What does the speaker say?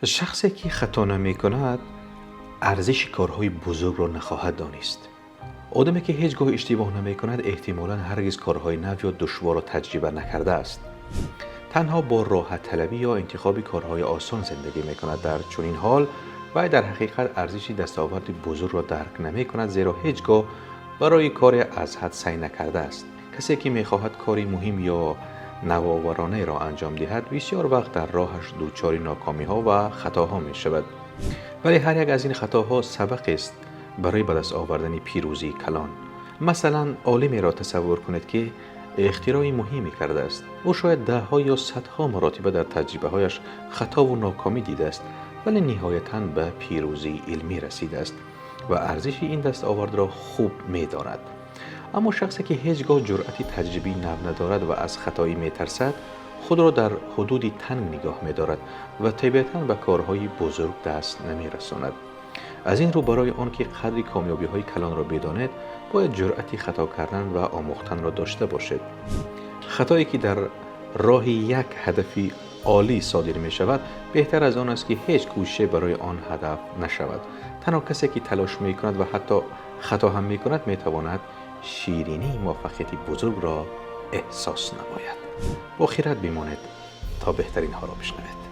شخصی که خطا نمی کند ارزش کارهای بزرگ را نخواهد دانست. آدمی که هیچگاه اشتباه نمی کند احتمالاً هرگز کارهای نو یا دشوار را تجربه نکرده است. تنها با راحت طلبی یا انتخاب کارهای آسان زندگی می کند. در چنین حال و در حقیقت ارزش دستاورد بزرگ را درک نمی کند، زیرا هیچگاه برای کار از حد سعی نکرده است. کسی که می خواهد کاری مهم یا نوآورانه را انجام دهد بسیار وقت در راهش دچار ناکامی ها و خطاها می شود. ولی هر یک از این خطاها سبق است برای به دست آوردن پیروزی کلان. مثلا عالمی را تصور کنید که اختراعی مهمی کرده است. او شاید دهها یا صدها مراتب در تجربه هایش خطا و ناکامی دیده است، ولی نهایتاً به پیروزی علمی رسیده است و ارزش این دستاورد را خوب می داند. اما شخصی که هیچگاه جرأت تجربی نو ندارد و از خطایی می ترسد، خود را در حدودی تنگ نگاه می دارد و طبیعتاً به کارهای بزرگ دست نمی رساند. از این رو برای آن که قدر کامیابی های کلان را بداند، باید جرأت خطا کردن و آموختن را داشته باشد. خطایی که در راه یک هدف عالی صادر می شود بهتر از آن است که هیچ کوشش برای آن هدف نشود. تنها کسی که تلاش می کند و حتی خطا هم می کند می تواند شیرینی موفقیت بزرگ را احساس نماید. با خیرت بمانید تا بهترین ها را بشنوید.